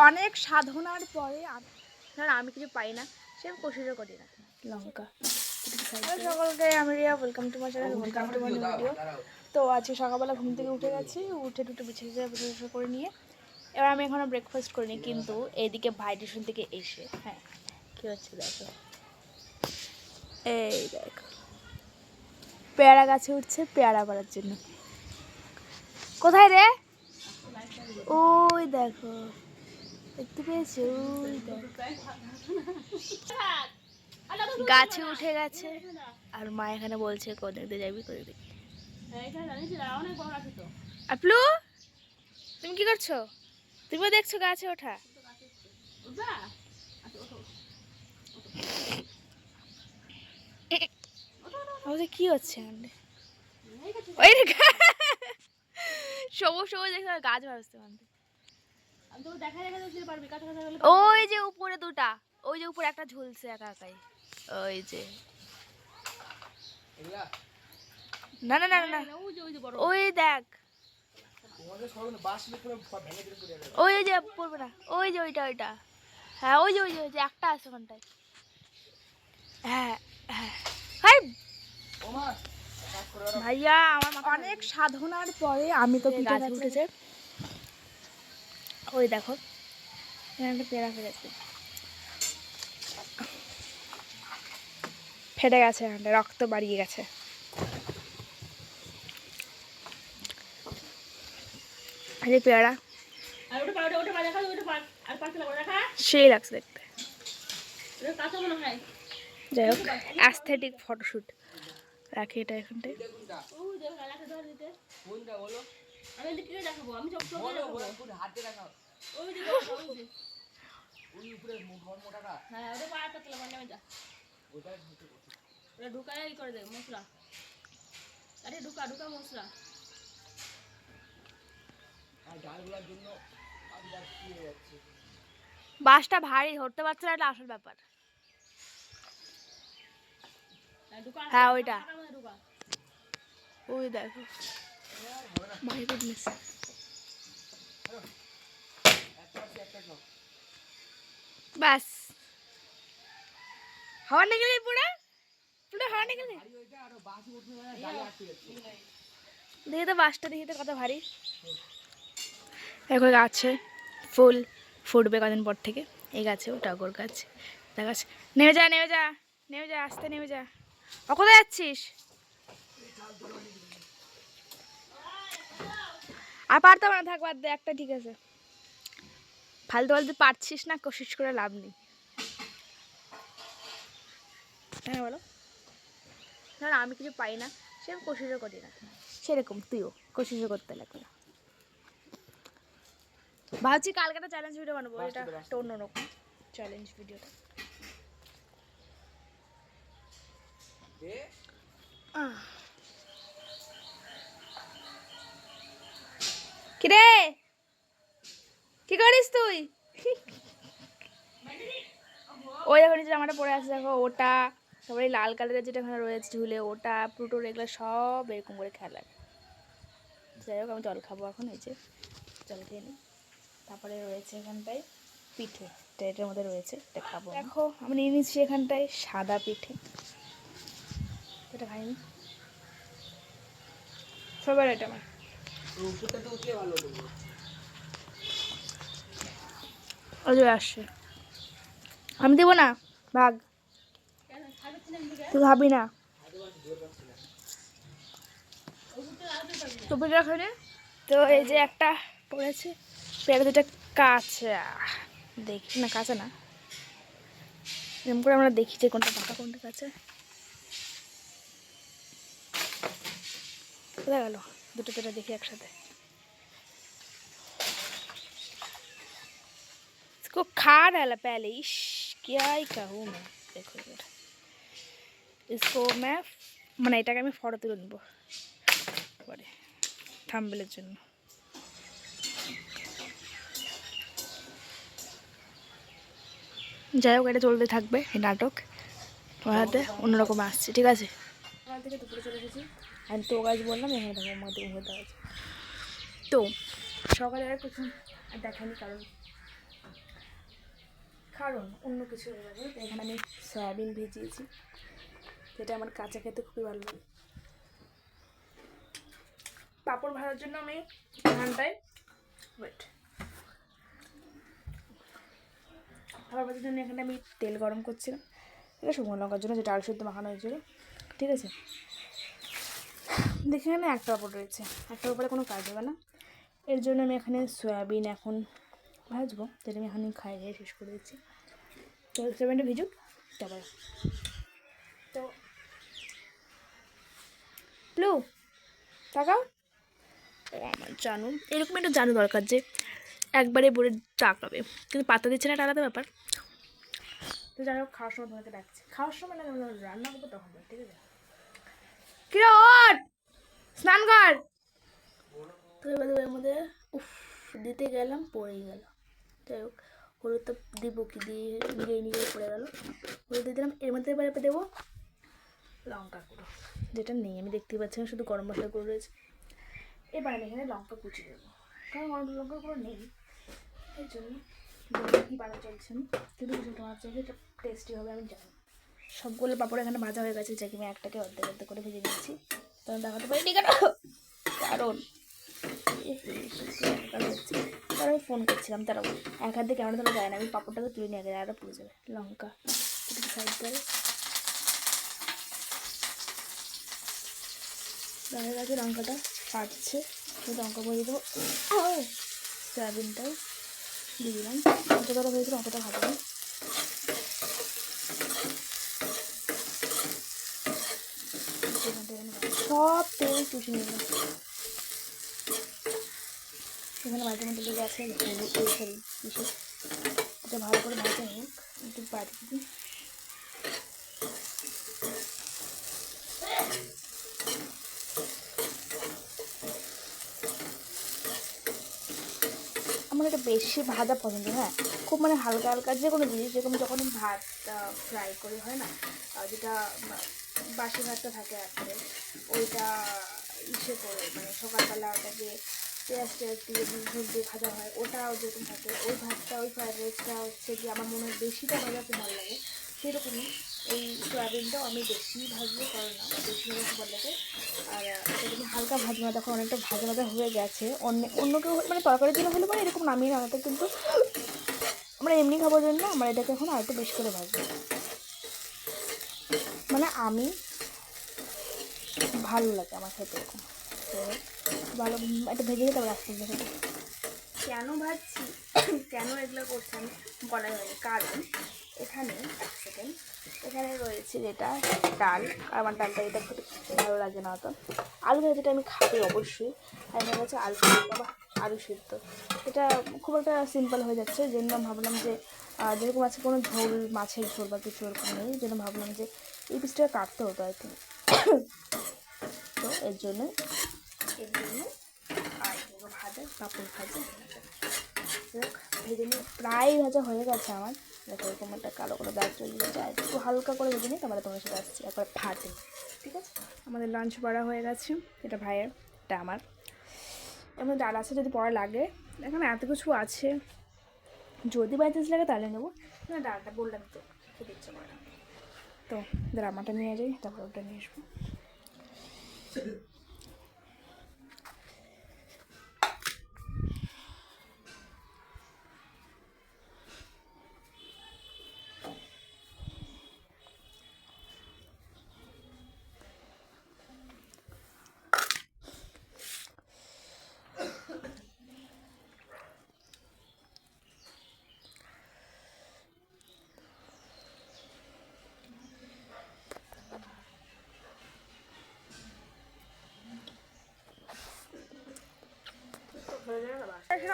অনেক সাধনার পরে আমি কিছু পাই না, সে আমি কোশিশও করি না। লঙ্কা সকলকে আমি Riya, welcome to my channel, welcome to my video. তো আজকে সকালবেলা ঘুম থেকে উঠে গেছি, উঠে টুটে বিছানা করে নিয়ে এবার আমি এখনও ব্রেকফাস্ট করিনি, কিন্তু এইদিকে ভাই টিউশন থেকে এসে হ্যাঁ কী হচ্ছে দেখো, এই দেখো পেয়ারা গাছে উঠছে পেয়ারা পাড়ার জন্য। কোথায় রে? ওই দেখো, দেখতে পেয়েছো? ওই দেখো গাছে উঠে গেছে, আর মা এখানে বলছে কোথায় দিয়ে যাবি, কোথায় দেখি। আপলু, তুমি কি করছো? তুমিও দেখছো গাছে ওঠা? কি হচ্ছে ওই সবুজ সবুজ দেখতে গাছ ভাবতে পারবে। ওই যে উপরে দুটা, ওই যে উপরে একটা ঝুলছে একা একাই, ওই যে না না না না ওই দেখ, ওই যে পড়বে না, ওই যে ওইটা ওইটা, হ্যাঁ ওই যে ওই যে ওই যে একটা আছে ওখানটায়। হ্যাঁ হ্যাঁ ভাইয়া, আমার অনেক সাধনার পরে আমি তো গাছে উঠেছে। ওই দেখো এখানে একটা পেয়ারা ফেলেছে, ফেটে গেছে, এখানটা রক্ত বাড়িয়ে গেছে। এই পেয়ারা সেই লাগছে দেখতে। যাই হোক, অ্যাস্থেটিক ফটোশ্যুট রাখি এটা এখানটায়। বাসটা ভারী, ধরতে পারছে না, এটা আসল ব্যাপার। হ্যাঁ ওইটা, ওই দেখো মাই গুডনেস। বাস হাওয়া নিকলে পুরো পুরো হাওয়া নিকলে দেখি তো, বাসটা দেখি তো কত ভারী। দেখো গাছে ফুল ফুটবে কদিন পর থেকে, এই গাছেও টগর গাছ দেখাচ্ছে। নেমে যা নেমে যা নেমে যা, আস্তে নেমে যা। ও কোথায় যাচ্ছিস? আর পারতাম না, থাক বাদ দে, একটা ঠিক আছে। ফালতু ফালতু পারছিস না, কোশিশ করে লাভ নেই। হ্যাঁ বলো না, আমি কিছু পাই না, সে আমি কোশিশও করি না। সেরকম তুইও কোশিশও করতে লাগবে না। ভাবছি কালকে একটা চ্যালেঞ্জ ভিডিও বানাবো, এটা একটা অন্যরকম চ্যালেঞ্জ ভিডিওটা। কিরে কি করিস তুই? ওই দেখো নিচে জামাটা পরে আছে, দেখো ওটা, তারপরে লাল কালারের যেটা এখানে রয়েছে ঝুলে ওটা, প্লুটোর, এগুলো সব এরকম করে খেলা। যাই হোক, আমি জল খাবো এখন, এই যে জল খেয়ে নিই। তারপরে রয়েছে এখানটায় পিঠে, এটার মধ্যে রয়েছে, এটা খাবো। দেখো আমি নিয়ে নিচ্ছি এখানটায় সাদা পিঠে, এটা খাইনি সবার, এটা আমার ওই যে আসছে, আমি দেবো না, ভাগ, তুই ভাবি না তো পিঠা খাই। তো এই যে একটা পড়েছে পেয়ারা, দুটা কাঁচা, দেখি না কাঁচা না, এরকম করে আমরা দেখি যে কোনটা পাকা কোনটা কাঁচা। কোথায় গেল দুটো পেয়ারা, দেখি একসাথে। इसको खा डाला पहले, इश क्या ही कहूँ मैं। देखो इधर, इसको मैं মানে এটাকে আমি ফটো তুলে নেবো পরে থাম্বনেলের জন্য। যাই হোক, এটা চলতে থাকবে এই নাটক, তোমার হাতে অন্যরকম আসছে, ঠিক আছে। সকাল থেকে দুপুরে চলে এসেছি, আমি তো গাছ বললাম এখানে থাকবো, আমাদের ঘুমোতে আছে। তো সকালে আর কিছু দেখানি, কারণ কারণ অন্য কিছু হয়ে যাবে। এখানে আমি সয়াবিন ভিজিয়েছি, যেটা আমার কাঁচা খেতে খুবই ভালো লাগে। পাঁপড় ভাজার জন্য আমি এখানটায় পাঁপড় ভাজার জন্য এখানে আমি তেল গরম করছিলাম, এটা শুকনো লঙ্কার জন্য, যেটা আলু সিদ্ধ মাখানো হয়েছিল। ঠিক আছে, দেখে এখানে একটা পাঁপড় রয়েছে, একটার উপরে কোনো কাজ হবে না। এর জন্য আমি এখানে সয়াবিন এখন ভাজবো, যেটা আমি এখন খাইয়ে শেষ করে দিচ্ছি। তো সয়াবিনটা ভিজুক তারপর। তো প্লু টাকাও আমার জানু, এরকম একটা জানু দরকার যে একবারে বলে টাকাবে, কিন্তু পাতা দিচ্ছে না, এটা আলাদা ব্যাপার। তো যাই হোক, খাওয়ার সময় তোমাকে ডাকছি, খাওয়ার সময় না রান্না করবো তখন, ঠিক আছে? কিরে ওঠ, স্নান কর। তো এবার এর মধ্যে উফ দিতে গেলাম, পড়েই গেল। যাই হোক, হলুদ তো দিব কি দিয়ে নিজে পড়ে গেল, হলুদ দিয়ে দিলাম। এর মধ্যে এবার দেবো লঙ্কা গুঁড়ো, যেটা নেই, আমি দেখতেই পাচ্ছি না, শুধু গরম মশলা গুঁড়ো রয়েছে। এবার আমি এখানে লঙ্কা কুচি দেবো, কারণ গরম লঙ্কা গুঁড়ো নেই, এই জন্য কী বানা চলছে না, কিন্তু কিছু তোমার চাইলে এটা টেস্টি হবে আমি জানি। সবগুলো পাঁপড় এখানে ভাজা হয়ে গেছে, যাকে আমি একটাকে অর্ধেক অর্ধেক করে ভেজে নিচ্ছি, তখন দেখাতে পারিনি কেন, কারণ আমি ফোন করছিলাম, তারা এক হাত দিয়ে কেমন ধরা যায় না, আমি পাঁপড়টাকে তুলে নিয়ে গেলে আরও পুড়ে যাবে। লঙ্কা একটু সাইড করে দেখা গেছে, লঙ্কাটা ফাটছে, সেই লঙ্কা ভরে দেবো। সয়াবিনটাও দিয়ে দিলাম, অতটা হয়েছিল অতটা ভাজলাম। সব তেল চুষে নিলাম, এখানে মাঝে মধ্যে লেগে আছে, এটা ভালো করে ভাজা হোক, একটু বাড়ি দিই। আমার এটা বেশি ভাজা পছন্দ, হ্যাঁ, খুব মানে হালকা হালকা যে কোনো জিনিস, যেরকম যখন ভাত ফ্রাই করে হয় না, যেটা বাসি ভাতটা থাকে একবারে, ওইটা ইসে করে মানে সকালবেলা ওটাকে পেঁয়াজ টেয়াজ দিয়ে ঝোল দিয়ে ভাজা হয়, ওটাও যেরকম থাকে, ওই ভাতটা ওই ফ্রাইড রাইসটা হচ্ছে কি আমার মনে হয় বেশিটা ভাজা খুব ভালো লাগে। সেরকমই এই সয়াবিনটাও আমি বেশি ভাজবো, কারণ আমার বেশি ভাজা খুব ভালো লাগে। আর এটা যদি হালকা ভাজবো না, তখন অনেকটা ভাজা ভাজা হয়ে গেছে, অন্য কেউ মানে তরকারি দিলে হলে পরে এরকম নামিয়ে আনাতে, কিন্তু আমরা এমনি খাবার জন্য আমরা এটাকে এখন আরেকটু বেশি করে ভাজবো, মানে আমি ভালো লাগে আমার খেতে এরকম। তো ভালো একটা ভেজে নিতে হবে আস্তে আস্তে। কেন ভাজছি, কেন এগুলো করছি আমি বলা হয়নি, কারণ এখানে এক সেকেন্ড, এখানে রয়েছে যেটা ডাল, আর আমার ডালটা এটা খেতে ভালো লাগে না অত। আলু ভাজাটা আমি খাই অবশ্যই, আর এখানে হচ্ছে আলু বা আলু সিদ্ধ, এটা খুব একটা সিম্পল হয়ে যাচ্ছে, এই জন্য ভাবলাম যে যেরকম আছে কোনো ঝোল, মাছের ঝোল বা কিছু ওরকম নেই, এই জন্য ভাবলাম যে এই পিসটা কাটতে হতো আর কি। তো এর জন্য আর ভাজা পাঁপড় ভাজা ভেজে নিয়ে প্রায় ভাজা হয়ে গেছে আমার, দেখো এরকম একটা কালো করে দাগ চলে যায়, একটু হালকা করে ভেজে নিই, তারপরে তোমার সাথে আসছি, একবার ভাজে। ঠিক আছে, আমাদের লাঞ্চ পড়া হয়ে গেছে, এটা ভাইয়ের, এটা আমার। এমন ডাল আছে, যদি পড়া লাগে, এখানে এত কিছু আছে, যদি বাই চান্স লাগে তাহলে নেবো না, ডালটা বললাম তো খেতে ইচ্ছে করে না। তো রামাটা নিয়ে যাই, তারপর ওটা নিয়ে আসবো।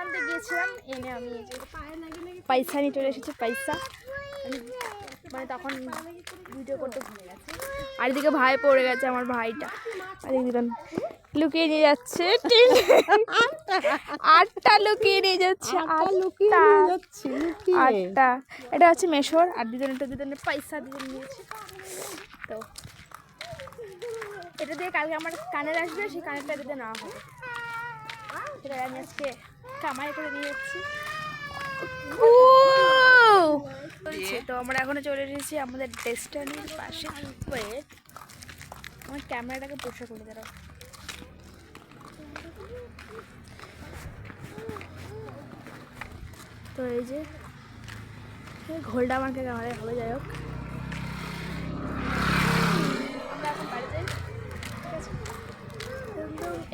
আনতে গিয়েছিলাম, এনে আমি পয়সা নিয়ে চলে এসেছি, পয়সা মানে তখন ভিডিও করতে ভুলে গেছে। আর এদিকে ভাই পড়ে গেছে, আমার ভাইটা আর এদিকে লুকিয়ে নিয়ে যাচ্ছে, আটটা লুকিয়ে নিয়ে যাচ্ছে, আটটা। এটা হচ্ছে মেশোর, আর দুজনের পয়সা দুজন নিয়েছে। তো এটা দিয়ে কালকে আমার কানের আসবে, সেই কানেরটা এটাতে নেওয়া হবে, সেটা আমি আজকে কামাই করে নিয়ে যাচ্ছি। তো আমরা এখনো চলে এসেছি আমাদের ডেস্টিনির পাশে হয়ে। আমার ক্যামেরাটাকে পোষা করে দাঁড়াও। তো এই যে ঘোলটা আমাকে আমাদের ভালো, যাই হোক আমরা এখন বাড়ি যাই, ঠিক আছে।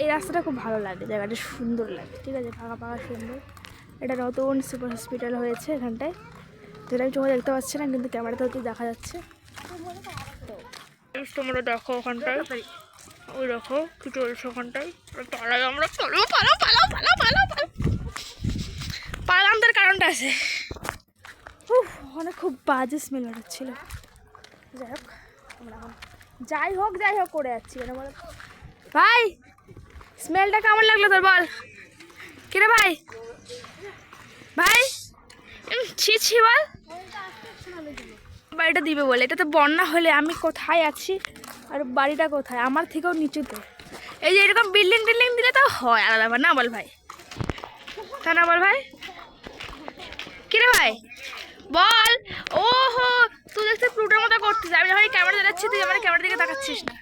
এই রাস্তাটা খুব ভালো লাগে, জায়গাটা সুন্দর লাগে, ঠিক আছে, ফাঁকা ফাঁকা সুন্দর। এটা নতুন সুপার হসপিটাল হয়েছে এখানটায়, যেটা আমি চোখে দেখতে পাচ্ছি না, কিন্তু ক্যামেরাতে হয়তো দেখা যাচ্ছে। তোমরা দেখো ওখানটায়, ওই দেখো কি চলছে ওখানটায়। পালাই আমরা, চলো পালাও পালাও পালাও পালাও পালাও। পালাম তার কারণটা আছে, ওখানে খুব বাজে স্মেল হচ্ছিল। যাই হোক আমরা এখন যাই হোক করে যাচ্ছি কেন বলো ভাই? স্মেলটা কেমন লাগলো তোর বল? কিরে ভাই, ভাই ছি ছি বল। বাড়িটা দিবে বলে, এটা তো বন্যা হলে আমি কোথায় আছি আর বাড়িটা কোথায়, আমার থেকেও নিচুতে। এই যে এরকম বিল্ডিং টিল্ডিং দিলে তো হয় আলাদা ব্যাপার, না বল ভাই? তা না বল ভাই? কিরে ভাই বল। ও হো, তুই দেখতে প্লুটোর মতো করছিস, আমি যখন ক্যামেরা চালাচ্ছি তুই আমার ক্যামেরার দিকে তাকাচ্ছিস না।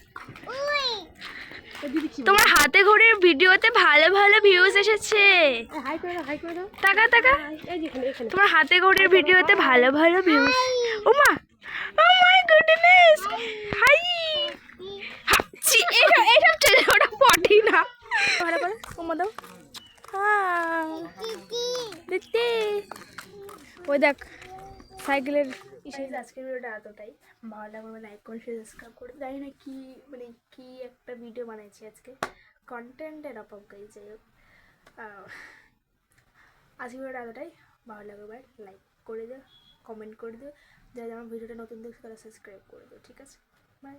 তোমার হাতে ঘড়ির ভিডিওতে ভালো ভালো ভিউজ এসেছে, টাকা টাকা। তোমার হাতে ঘড়ির ভিডিওতে ভালো ভালো ভিউজ। ওমা, ও মাই গুডনেস, হাই হাচ্ছি। এইসব চলে, ওটা পটি না। ভালো করে ওমা দাও। দেখতে ওই দেখ সাইকেলের। আজকের ভিডিওটা এতটাই, ভালো লাগবে লাইক করে সাবস্ক্রাইব করে। জানি না কি মানে কি একটা ভিডিও বানাইছি আজকে, কন্টেন্টের অভাব গাই। যাই হোক আজকের ভিডিওটা এতটাই, ভালো লাগবে লাইক করে দিও, কমেন্ট করে দিও, যারা আমার ভিডিওটা নতুন দেখছো তারা সাবস্ক্রাইব করে দিও, ঠিক আছে, বাই।